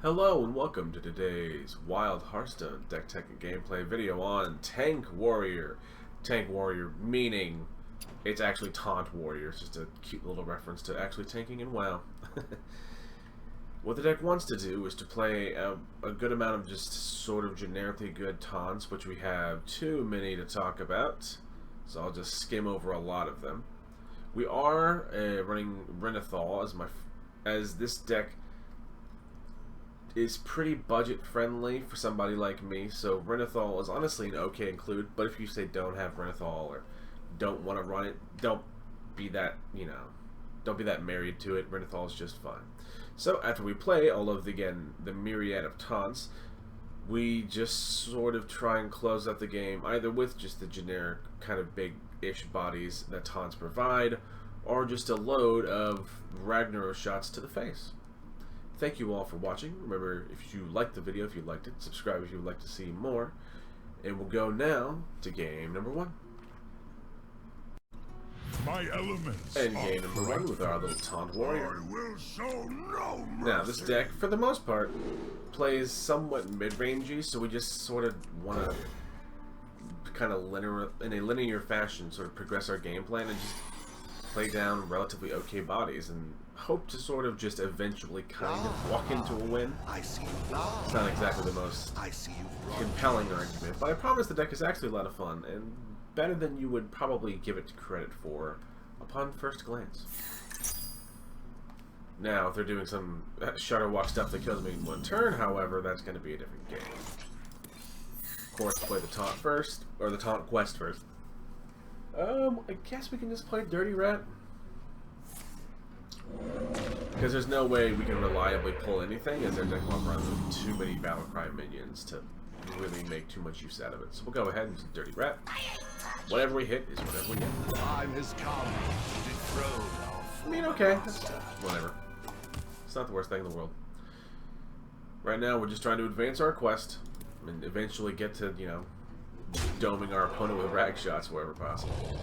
Hello and welcome to today's Wild Hearthstone deck tech and gameplay video on Tank Warrior. Tank Warrior meaning it's actually Taunt Warrior. It's just a cute little reference to actually tanking in WoW. What the deck wants to do is to play a good amount of just sort of generically good taunts, which we have too many to talk about, so I'll just skim over a lot of them. We are running Renathal as this deck is pretty budget friendly for somebody like me, so Renathal is honestly an okay include, but if you say don't have Renathal or don't want to run it, don't be that, don't be that married to it. Renathal is just fine. So after we play all of the myriad of taunts, we just sort of try and close out the game either with just the generic kind of big-ish bodies that taunts provide, or just a load of Ragnarok shots to the face. Thank you all for watching. Remember, if you liked the video, if you liked it, subscribe if you would like to see more. And we'll go now to game number 1. My elements. And game number 1 with our little Taunt Warrior. I will show no mercy. Now, this deck, for the most part, plays somewhat mid-rangey, so we just sort of want to kind of in a linear fashion sort of progress our game plan and just play down relatively okay bodies and hope to sort of just eventually kind of walk into a win. It's not exactly the most compelling argument, but I promise the deck is actually a lot of fun and better than you would probably give it credit for upon first glance. Now, if they're doing some Shutterwalk stuff that kills me in one turn, however, that's going to be a different game. Of course, play the taunt first, or the taunt quest first. I guess we can just play Dirty Rat. Because there's no way we can reliably pull anything, as their deck won't run with too many Battlecry minions to really make too much use out of it. So we'll go ahead and just Dirty Rat. Whatever we hit is whatever we get. Time has come to dethrone our I mean, okay, that's whatever. It's not the worst thing in the world. Right now, we're just trying to advance our quest and eventually get to, doming our opponent with rag shots wherever possible.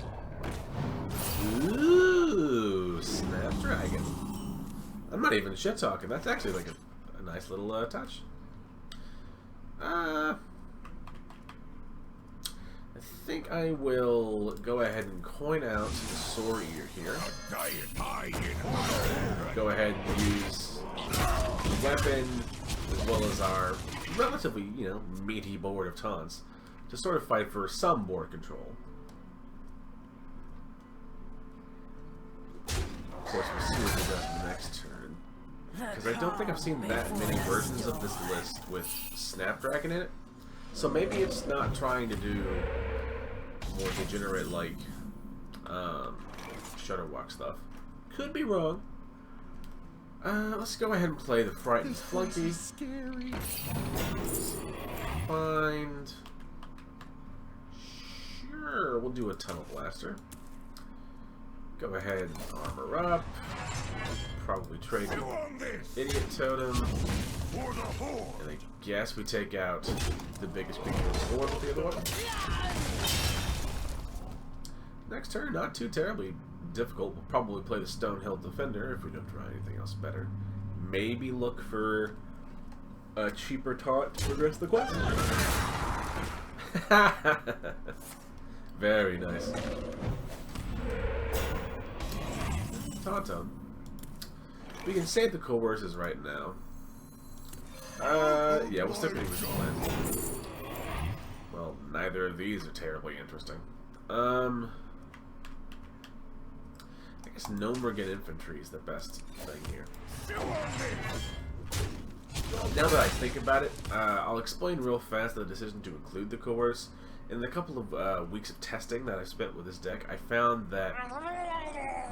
Ooh, Snapdragon. I'm not even shit talking. That's actually like a nice little touch. I think I will go ahead and coin out the Sore Ear here. Go ahead and use the weapon as well as our relatively, meaty board of taunts to sort of fight for some board control. Of course, we'll see what he does in the next turn. Because I don't think I've seen that many versions of this list with Snapdragon in it. So maybe it's not trying to do more degenerate, like, Shutterwalk stuff. Could be wrong. Let's go ahead and play the Frightened Flunky. Find... Sure, we'll do a Tunnel Blaster. Go ahead and armor up. Probably trade Idiot Totem. And I guess we take out the biggest creature in the board with the other one. Next turn, not too terribly difficult. We'll probably play the Stonehill Defender if we don't try anything else better. Maybe look for a cheaper taunt to progress the quest. Very nice. Taunt. We can save the Coerces right now. Yeah, we'll stick with the original plan. Well, neither of these are terribly interesting. I guess Gnomergan Infantry is the best thing here. Now that I think about it, I'll explain real fast the decision to include the Coerce. In the couple of weeks of testing that I spent with this deck, I found that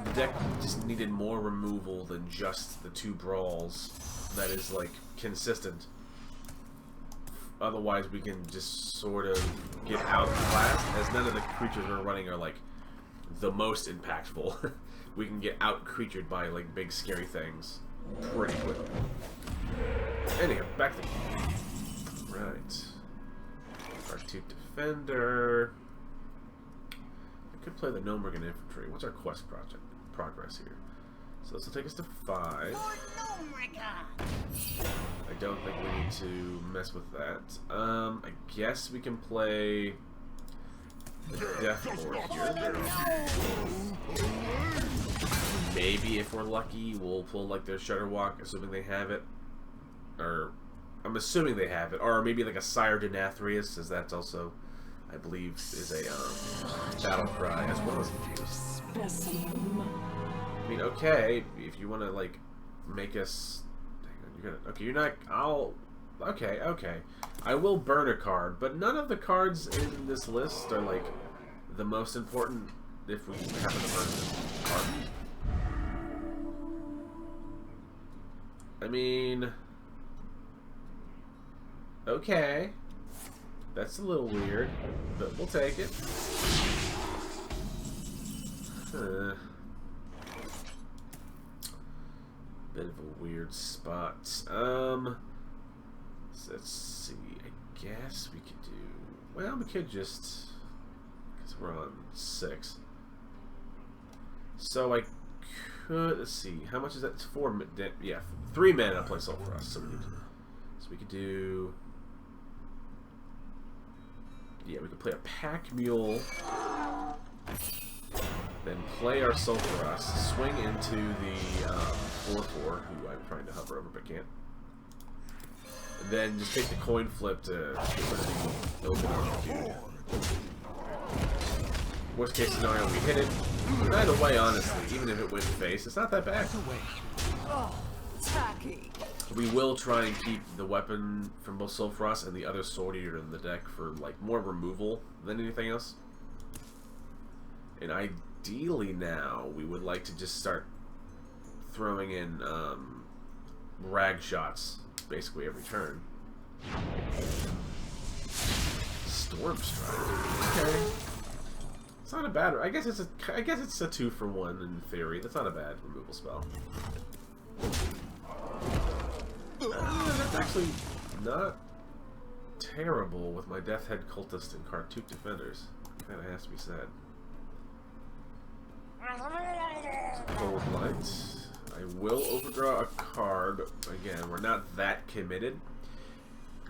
the deck just needed more removal than just the 2 brawls that is, like, consistent. Otherwise, we can just sort of get outclassed, as none of the creatures we're running are, like, the most impactful. We can get out-creatured by, like, big scary things pretty quickly. Anyhow, back to the game. Right. Khartut Defender. I could play the Gnomergan Infantry. What's our quest progress here? So this will take us to 5. I don't think we need to mess with that. I guess we can play the Deathlord here. Maybe if we're lucky, we'll pull like their Shudderwalk, assuming they have it. Or, I'm assuming they have it. Or maybe like a Sire de Nathria, as that's also, I believe, is a battle cry, as well as I mean, okay, if you want to, like, make us... Hang on, you're gonna... Okay, you're not... Okay, okay. I will burn a card, but none of the cards in this list are, like, the most important if we happen to burn a card. I mean... Okay. That's a little weird, but we'll take it. Bit of a weird spot. So let's see. I guess we could do... Well, we could just... Because we're on 6. So I could... Let's see. How much is that? It's 4... Yeah, 3 mana play Soul for us. So we could do... Yeah, we could play a Pack Mule, then play our Soul for us, swing into the 4/4, who I'm trying to hover over but can't, and then just take the coin flip to open our dude. Worst case scenario, we hit it. But either way, honestly, even if it went face, it's not that bad. We will try and keep the weapon from both Soul Frost and the other Sword Eater in the deck for like more removal than anything else. And ideally now we would like to just start throwing in rag shots basically every turn. Storm Strike. Okay. It's not a bad. I guess it's a 2-for-1 in theory. That's not a bad removal spell. That's actually not terrible with my Death Head Cultist and Khartut Defenders. Kinda has to be said. Cold Light. I will overdraw a card. Again, we're not that committed.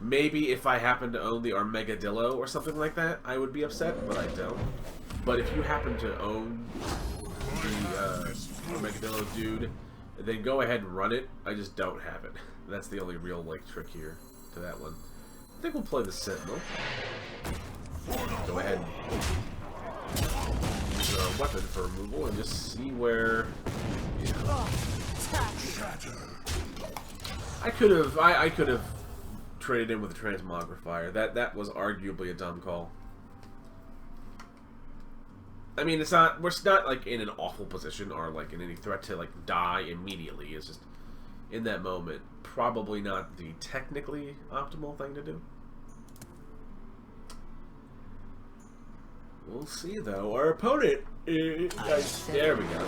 Maybe if I happen to own the Armageddillo or something like that, I would be upset, but I don't. But if you happen to own the Armageddillo dude, then go ahead and run it. I just don't have it. That's the only real like trick here to that one. I think we'll play the Sentinel. Go ahead and use our weapon for removal and just see where. You know. I could have traded in with the Transmogrifier. That was arguably a dumb call. I mean, we're not like in an awful position or like in any threat to like die immediately. It's just in that moment, probably not the technically optimal thing to do. We'll see though. Our opponent, there we go.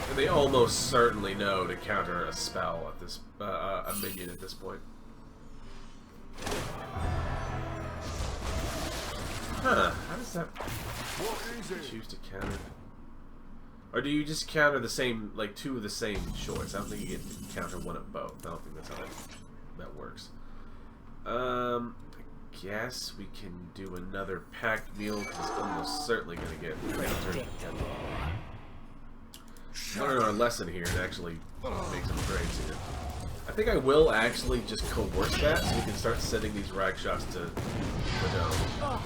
And they almost certainly know to counter a spell at this, a minion at this point. Huh? How does that? Choose to counter, or do you just counter the same, like 2 of the same choice? I don't think you get to counter 1 of both. I don't think that's how that works. I guess we can do another Packed Mule because it's almost certainly going to get countered. Learn our lesson here and actually make some trades here. I think I will actually just coerce that so we can start sending these rag shots to the dome.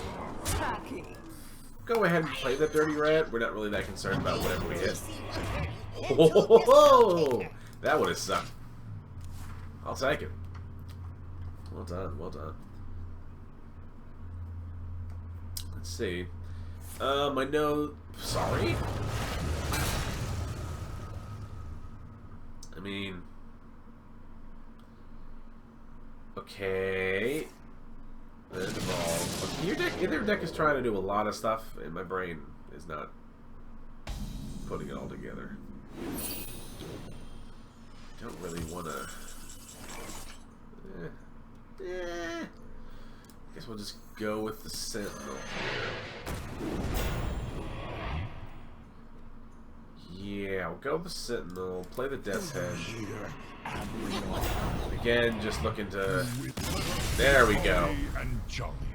Go ahead and play the Dirty Rat. We're not really that concerned about whatever we hit. Oh, that would have sucked. I'll take it. Well done, well done. Let's see. I know. Sorry. I mean. Okay. Then evolve. Okay, your deck is trying to do a lot of stuff, and my brain is not putting it all together. Don't really want to. Guess we'll just go with the Sentinel here. Yeah, we'll go with the Sentinel. Play the Death's Head. Again, just looking to... There we go.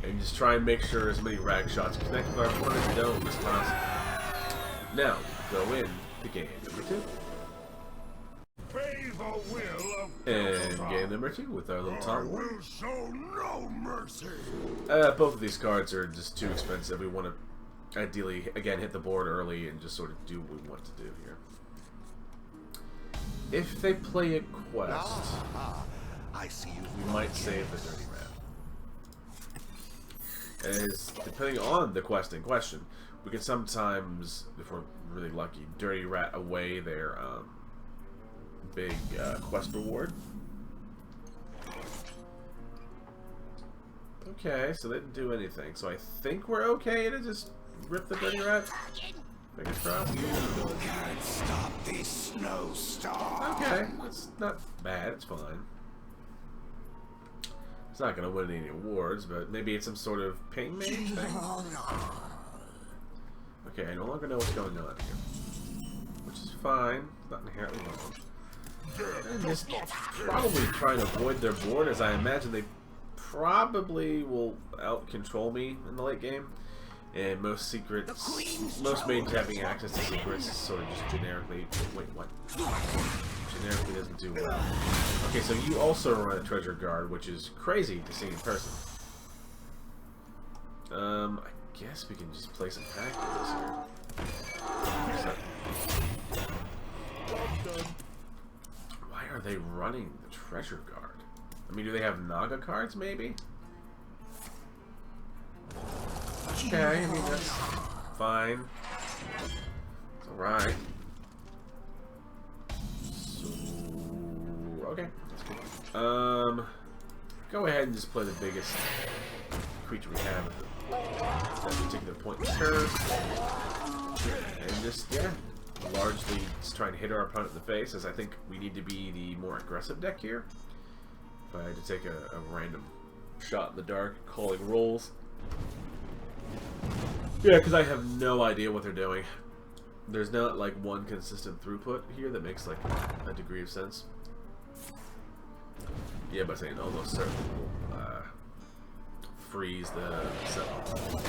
And just try and make sure as many rag shots connect with our opponent's dome as possible. Now, go in to game number 2. And game number 2 with our little Taunt. Both of these cards are just too expensive. We want to ideally, again, hit the board early and just sort of do what we want to do here. If they play a quest, we might save the Dirty Rat. As depending on the quest in question, we can sometimes, if we're really lucky, Dirty Rat away their big quest reward. Okay, so they didn't do anything. So I think we're okay to just rip the Dirty Rat. Fingers crossed. Can't stop this snowstorm. Okay, that's not bad. It's fine. It's not going to win any awards, but maybe it's some sort of pain mage thing. Okay, I no longer know what's going on here, which is fine. It's not inherently wrong. And just probably trying to avoid their board, as I imagine they probably will out-control me in the late game. And most secrets, most mages having access to secrets sort of just generically, wait, what? Generically doesn't do well. Okay, so you also run a treasure guard, which is crazy to see in person. I guess we can just play some tactics here. Why are they running the treasure guard? I mean, do they have Naga cards, maybe? Okay, I mean, that's fine. It's alright. So, okay, that's cool. Go ahead and just play the biggest creature we have at that particular point in the turn. And just, yeah, largely just trying to hit our opponent in the face, as I think we need to be the more aggressive deck here. If I had to take a random shot in the dark, calling rolls. Yeah, because I have no idea what they're doing. There's not like one consistent throughput here that makes like a degree of sense. Yeah, by saying almost certainly will freeze the Sentinel.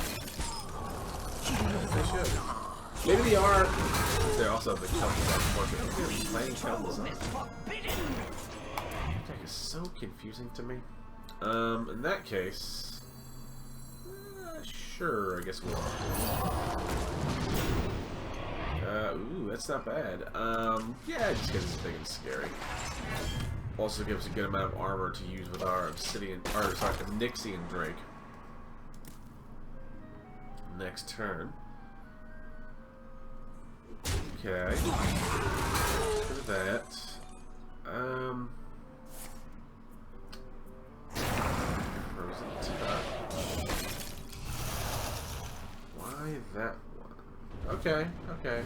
They should. Maybe they are. They're also the Cultist market. They're playing Cultist. Deck is so confusing to me. In that case. Sure, I guess we'll. Ooh, that's not bad. Yeah, just because it's big and scary. Also gives a good amount of armor to use with our Onyxian Drake. Next turn. Okay. For that. Frozen Touch. That one. Okay, okay.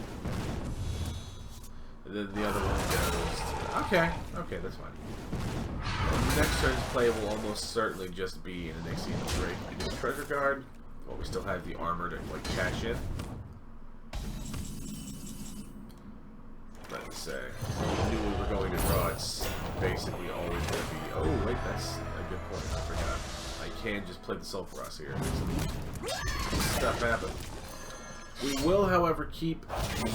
And then the other one goes to... Okay, okay, that's fine. Next turn's play will almost certainly just be an Onyxian Drake and his treasure guard, while we still have the armor to like cash in. Let's say. We knew we were going to draw, it's basically always going to be... Oh, wait, that's a good point, I forgot. I can just play the Soul for us here. Stuff happens. We will, however, keep the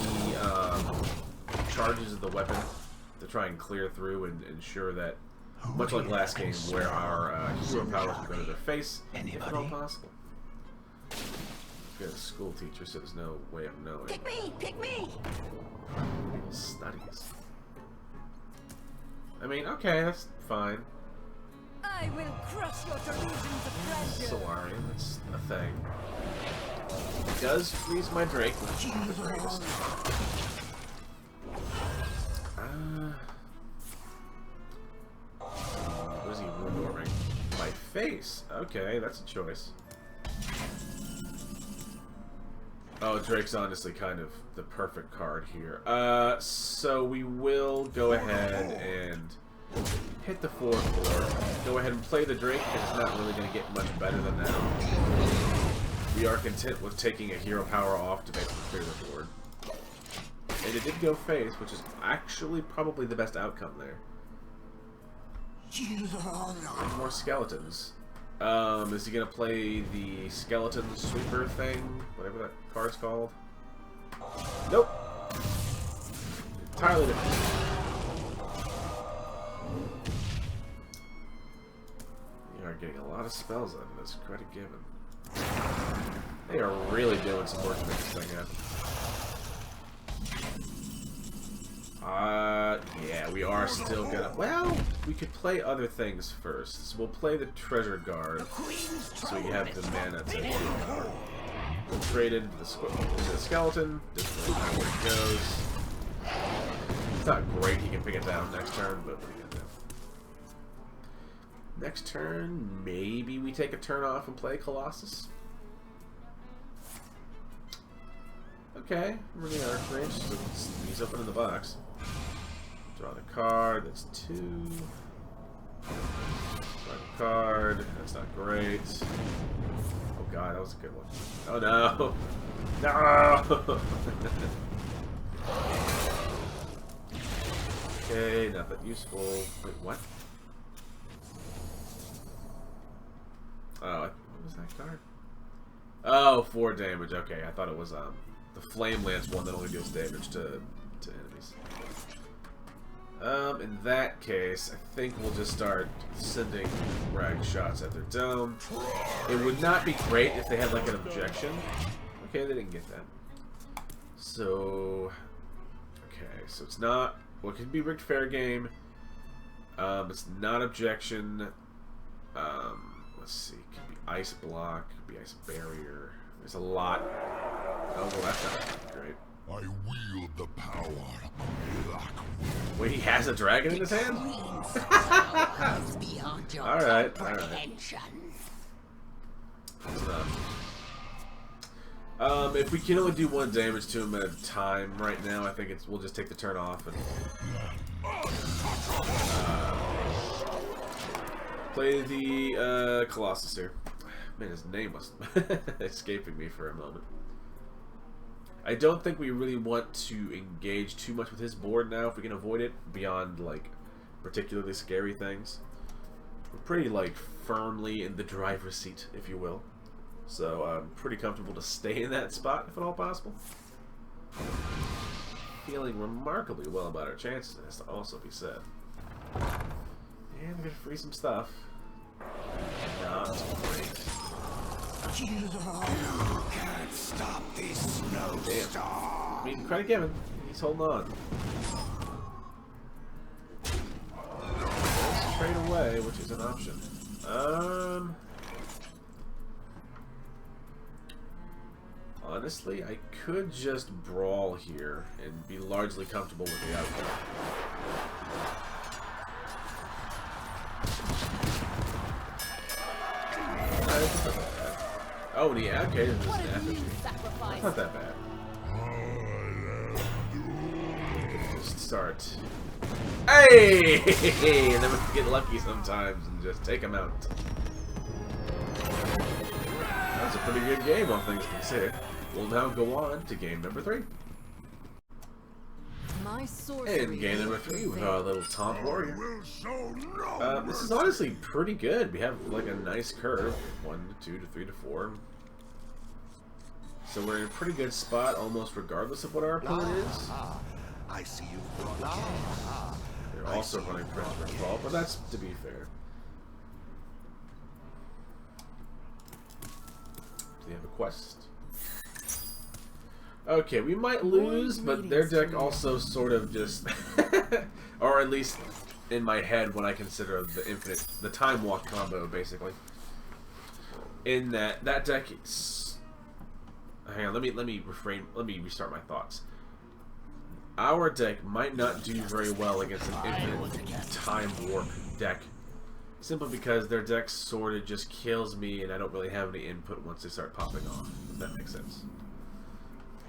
charges of the weapon to try and clear through and ensure that, much like last game, where our hero powers will go to their face, if at all possible. We've got a school teacher, so there's no way of knowing. Pick me! Pick me! Studies. I mean, okay, that's fine. I will crush your delusions of grandeur. Solarian, that's a thing. It does freeze my Drake, which is the greatest. What is he rewarming? My face. Okay, that's a choice. Oh, Drake's honestly kind of the perfect card here. So we will go ahead and hit the 4/4. Go ahead and play the Drake, because it's not really going to get much better than that. We are content with taking a hero power off to basically clear the board. And it did go face, which is actually probably the best outcome there. And more skeletons. Is he gonna play the skeleton sweeper thing? Whatever that card's called? Nope. Entirely different. You are getting a lot of spells out of this, credit given. They are really doing some work to make this thing happen. Yeah, we are still gonna... Well, we could play other things first. So we'll play the Treasure Guard, so we have the mana to traded the skeleton. Just really where it goes. It's not great. He can pick it down next turn, but what are you gonna do? Next turn, maybe we take a turn off and play Colossus. Okay, we're gonna Archmage, so he's opening the box. Draw the card, that's 2. Draw the card, that's not great. Oh god, that was a good one. Oh no! No! Okay, not that useful. Wait, what? Oh, what was that card? Oh, 4 damage, okay, I thought it was, the Flame Lance one that only deals damage to enemies. In that case, I think we'll just start sending rag shots at their dome. It would not be great if they had like an objection. Okay, they didn't get that. So, okay, so it's not, well, it could be rigged fair game. It's not objection. Let's see, it could be ice block, could be ice barrier. There's a lot. Oh, well, that's not great. I wield the power of black. Wait, he has a dragon in his hand? Alright, alright. If we can only do 1 damage to him at a time right now, I think we'll just take the turn off and play the Colossus here. Man, his name was escaping me for a moment. I don't think we really want to engage too much with his board now if we can avoid it, beyond, like, particularly scary things. We're pretty, like, firmly in the driver's seat, if you will. So, I'm pretty comfortable to stay in that spot, if at all possible. Feeling remarkably well about our chances, it has to also be said. And we're gonna free some stuff. Not great. You can't stop this snowstorm. I mean, credit given. He's holding on. Let's trade away, which is an option. Honestly, I could just Brawl here and be largely comfortable with the outcome. Oh, and yeah, okay, this is that's not that bad. Just start. Hey! And then we get lucky sometimes and just take them out. That's a pretty good game, all things considered. We'll now go on to game number 3. And game number 3 with our little Taunt Warrior. This is honestly pretty good. We have like a nice curve. 1 to 2 to 3 to 4. So we're in a pretty good spot almost regardless of what our opponent is. I see you. They're also running Renathal, but that's to be fair. Do they have a quest? Okay, we might lose, but their deck also sort of just, or at least in my head when I consider the Time Walk combo, basically. In that deck, hang on, let me restart my thoughts. Our deck might not do very well against an infinite Time Warp deck, simply because their deck sort of just kills me, and I don't really have any input once they start popping off. If that makes sense.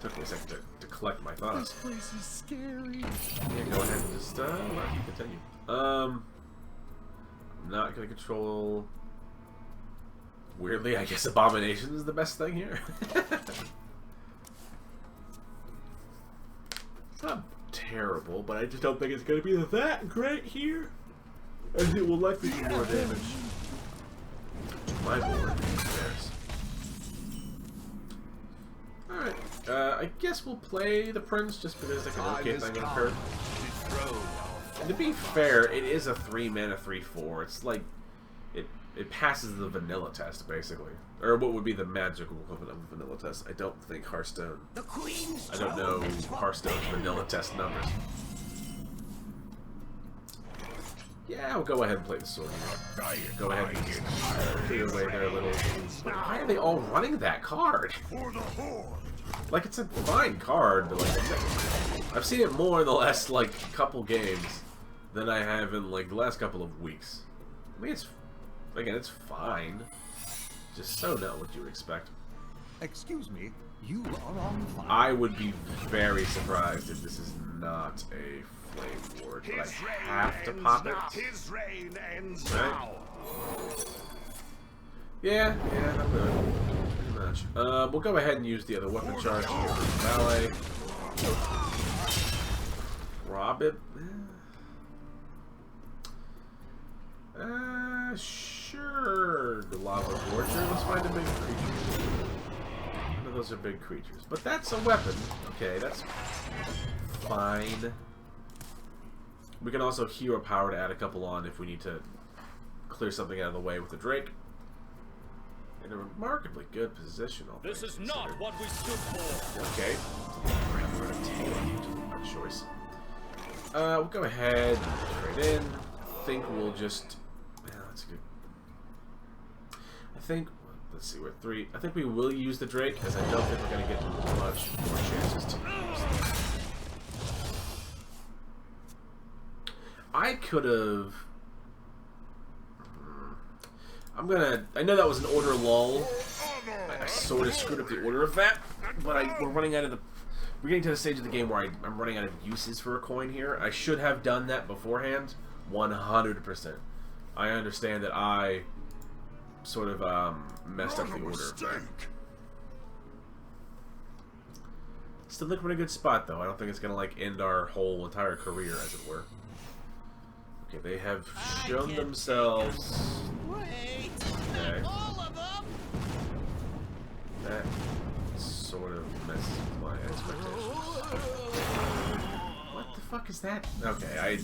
Took me a second to collect my thoughts. This place is scary. Yeah, go ahead and just let you continue. I'm not gonna control. Weirdly, I guess Abomination is the best thing here. It's not terrible, but I just don't think it's gonna be that great here. And it will likely do more damage to my board than theirs. Alright, I guess we'll play the Prince just because like an okay thing on Kurt. And to be fair, it is a 3-mana 3/4. It's like it passes the vanilla test basically, or what would be the magical equivalent of the vanilla test. I don't think Hearthstone. I don't know Hearthstone's vanilla test numbers. Yeah, we'll go ahead and play the sword. Go ahead and just clear away their little. Why are they all running that card? Like, it's a fine card, but like I've seen it more in the last like couple games than I have in like the last couple of weeks. I mean, it's again, it's fine. Just so not what you would expect. Excuse me, you are on fire. I would be very surprised if this is not a flame ward, but I have to pop it. His reign ends right? now. Yeah, not really. Pretty much. We'll go ahead and use the other weapon charge here for Valet. Rob it. Sure. The Lavagorger. Let's find a big creature. None of those are big creatures. But that's a weapon. Okay, that's fine. We can also hero power to add a couple on if we need to clear something out of the way with the Drake. In a remarkably good position. This is not what we stood for. Okay. We're gonna Taelan, our choice. We'll go ahead, trade in. I think we'll just. Yeah, that's good. I think. Let's see, we're 3. I think we will use the Drake, because I don't think we're gonna get much more chances to use it. I could have. I know that was an order lull. I sort of screwed up the order of that, but we're running out of the. We're getting to the stage of the game where I'm running out of uses for a coin here. I should have done that beforehand, 100%. I understand that I sort of messed up the order. Still think we're in a good spot, though. I don't think it's gonna like end our whole entire career, as it were. Okay, they have shown themselves. Wait, Okay. all of them. That sort of messes with my expectations. What the fuck is that? Okay,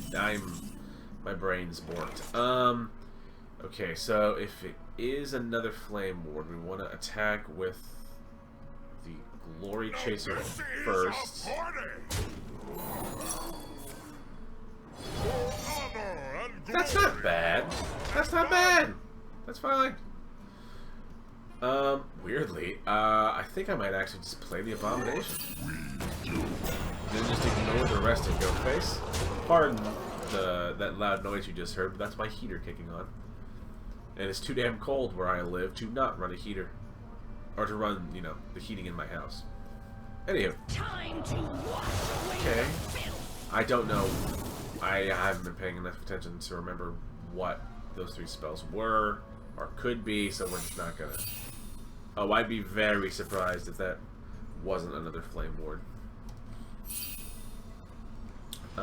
my brain's borked. Okay, so if it is another flame ward, we want to attack with the Glory Chaser first. That's not bad. That's not bad. That's fine. Weirdly, I think I might actually just play the Abomination. Then just ignore the rest and go face. Pardon that loud noise you just heard, but that's my heater kicking on. And it's too damn cold where I live to not run a heater. Or to run, you know, the heating in my house. Anywho. Okay. I don't know. I haven't been paying enough attention to remember what those 3 spells were, or could be, so we're just not gonna... Oh, I'd be very surprised if that wasn't another Flame Ward. It's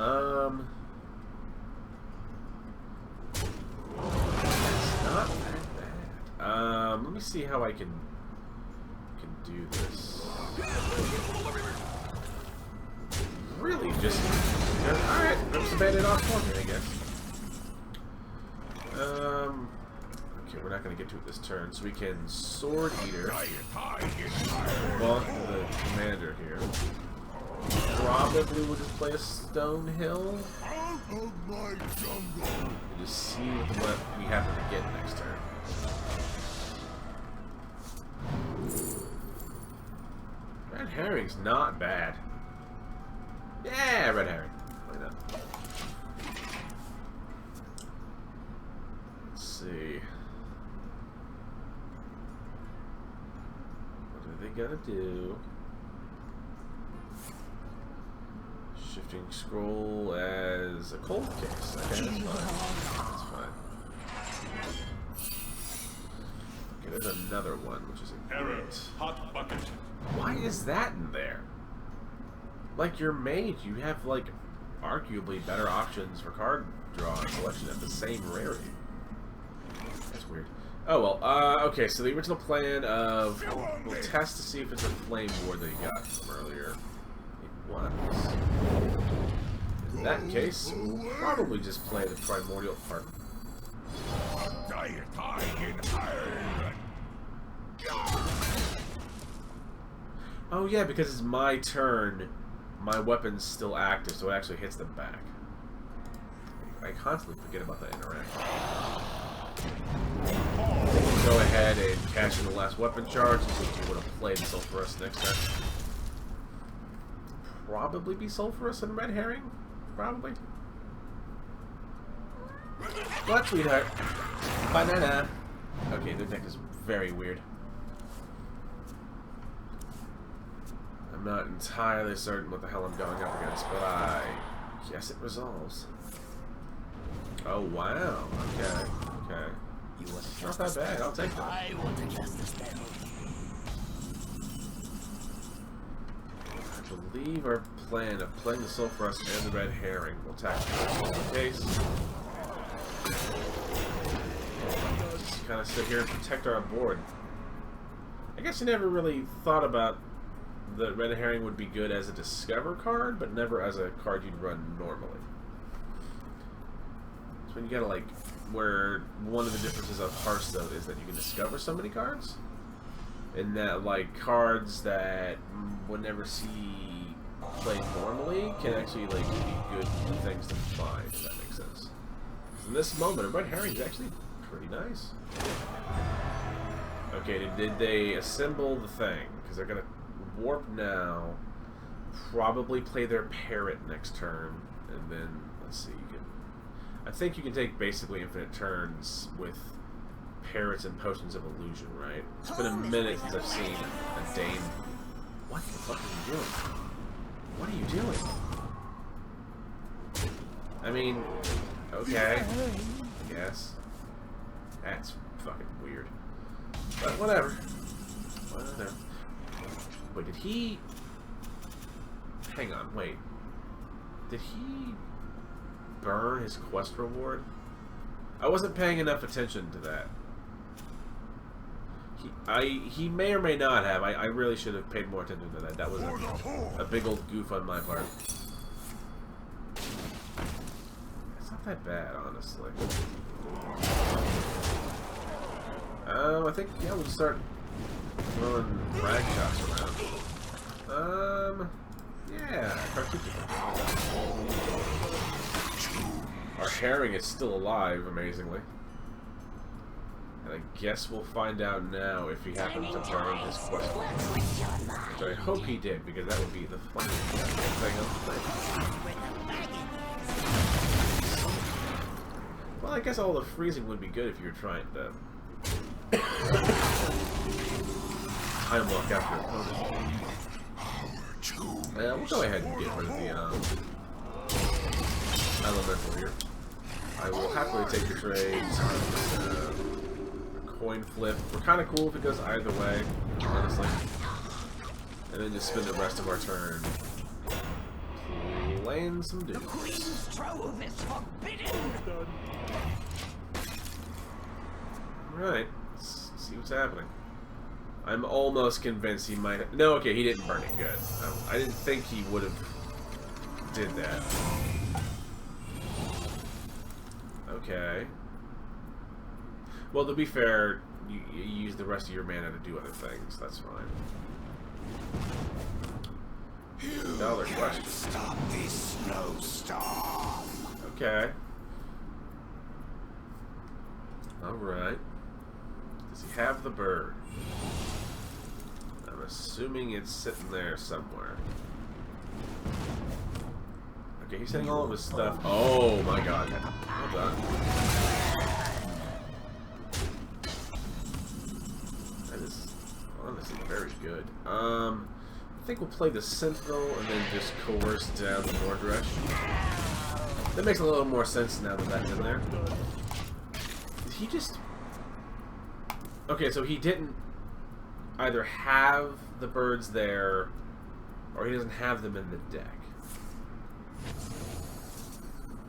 not that bad. Let me see how I can do this. Really, just... Alright, rips the band-aid off for me, I guess. Okay, we're not going to get to it this turn, so we can Sword Eater. Well, the commander here. Probably we'll just play a Stonehill. And just see what we happen to get next turn. Red Herring's not bad. Yeah, Red Herring. Why not? Let's see. What are they gonna do? Shifting Scroll as a cold case. Okay, that's fine. That's fine. Okay, there's another one, which is a great. Hot bucket. Why is that in there? Like, your mage, you have, like, arguably better options for card draw a selection at the same rarity. That's weird. Oh well, okay, so the original plan of... We'll test to see if it's a flame ward that he got from earlier. It was. In that case, we'll probably just play the Primordial part. Oh yeah, because it's my turn, my weapon's still active, so it actually hits them back. I constantly forget about that interaction. Go ahead and cash in the last weapon charge, since you would have played Sulphurous next turn. Probably be Sulphurous and Red Herring? Probably. What, sweetheart? Banana. Okay, their deck is very weird. I'm not entirely certain what the hell I'm going up against, but I guess it resolves. Oh wow. Okay. Okay. Not that bad. I'll take that. I want to cast a spell. I believe our plan of playing the Sulphurous and the Red Herring will attack the case. Just kind of sit here and protect our board. I guess you never really thought about the Red Herring would be good as a Discover card, but never as a card you'd run normally. So when you gotta like, where one of the differences of Hearthstone is that you can discover so many cards, and that like cards that would never see played normally can actually like be good things to find, if that makes sense. In this moment, a Red Herring is actually pretty nice. Okay, did they assemble the thing? Because they're gonna warp now, probably play their parrot next turn, and then let's see. I think you can take basically infinite turns with parrots and potions of illusion, right? It's been a minute since I've seen a Dane. What the fuck are you doing? What are you doing? I mean, okay, I guess. That's fucking weird. But whatever. Whatever. Wait, did he... Hang on, wait. Did he burn his quest reward? I wasn't paying enough attention to that. He may or may not have. I really should have paid more attention to that. That was a big old goof on my part. It's not that bad, honestly. I think, yeah, we'll start throwing rag shots around. Yeah, Khartut Defender. Our herring is still alive, amazingly. And I guess we'll find out now if he happened to burn his quest. Which I hope he did, because that would be the funniest thing of the thing. Well, I guess all the freezing would be good if you were trying to time lock out your opponent. We'll go ahead and get rid of the elemental here. I will happily take the trades. Coin flip. We're kind of cool if it goes either way, honestly. And then just spend the rest of our turn playing some dudes. The Queen's trove is forbidden. Right. Let's see what's happening. I'm almost convinced he might have... No, okay, he didn't burn it. Good. I didn't think he would have did that. Okay. Well, to be fair, you use the rest of your mana to do other things. That's fine. Dollar question. Stop this snowstorm. Okay. Alright. Does he have the bird? I'm assuming it's sitting there somewhere. Okay, he's hitting all of his stuff. Oh my god. Well done. That is honestly very good. I think we'll play the Sentinel and then just coerce down the Mordresh. That makes a little more sense now that that's in there. Did he just... Okay, so he didn't either have the birds there, or he doesn't have them in the deck.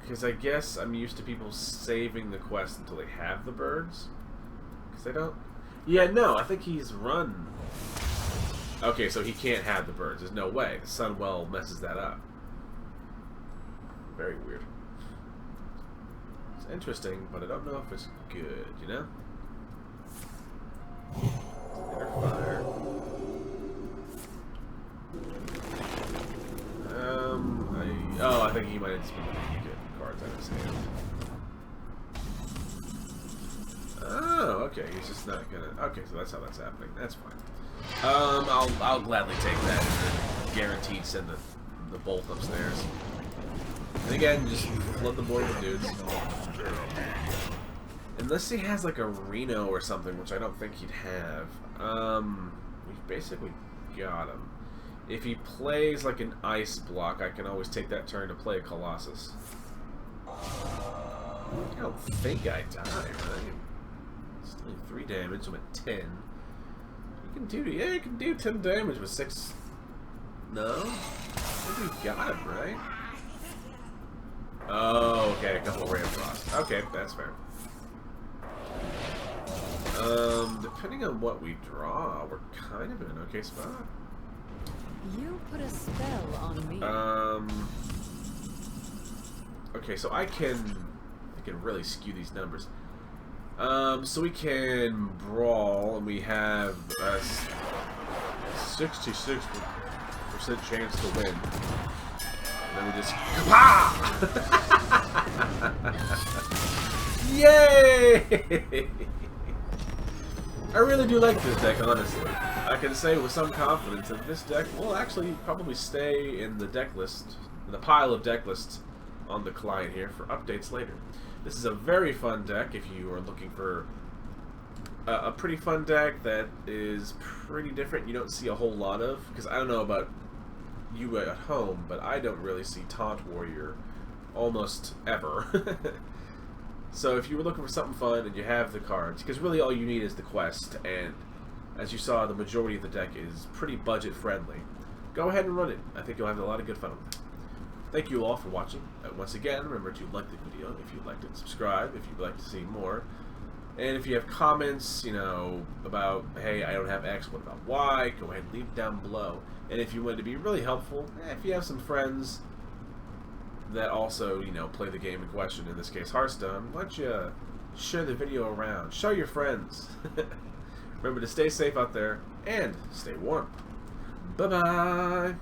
Because I guess I'm used to people saving the quest until they have the birds. Because they don't... Yeah, no, I think he's run... Okay, so he can't have the birds. There's no way. The Sunwell messes that up. Very weird. It's interesting, but I don't know if it's good, you know? Inner fire. I think he might have just been looking to get cards out of his hand. Oh, okay. He's just not gonna. Okay, so that's how that's happening. That's fine. I'll gladly take that. And guaranteed send the bolt upstairs. And again, just flood the board with dudes. Unless he has like a Reno or something, which I don't think he'd have. We've basically got him. If he plays like an ice block, I can always take that turn to play a Colossus. I don't think I die, right? Still 3 damage, I'm at 10. You can do, yeah, you can do 10 damage with 6. No? I think we've got him, right? Oh, okay, a couple of Ray of Frost. Okay, that's fair. Depending on what we draw, we're kind of in an okay spot. You put a spell on me. Okay, so I can really skew these numbers. So we can brawl, and we have a 66% chance to win. And then we just kapah! Yay! I really do like this deck, honestly. I can say with some confidence that this deck will actually probably stay in the deck list, in the pile of deck lists on the client here for updates later. This is a very fun deck if you are looking for a pretty fun deck that is pretty different. You don't see a whole lot of, because I don't know about you at home, but I don't really see Taunt Warrior almost ever. So if you were looking for something fun and you have the cards, because really all you need is the quest, and as you saw, the majority of the deck is pretty budget friendly, go ahead and run it. I think you'll have a lot of good fun with it. Thank you all for watching. Once again, remember to like the video if you liked it, subscribe if you'd like to see more, and if you have comments, you know, about, hey, I don't have X, what about Y, go ahead and leave it down below. And if you want to be really helpful, if you have some friends that also, you know, play the game in question, in this case Hearthstone, why don't you share the video around, show your friends. Remember to stay safe out there and stay warm. Bye bye.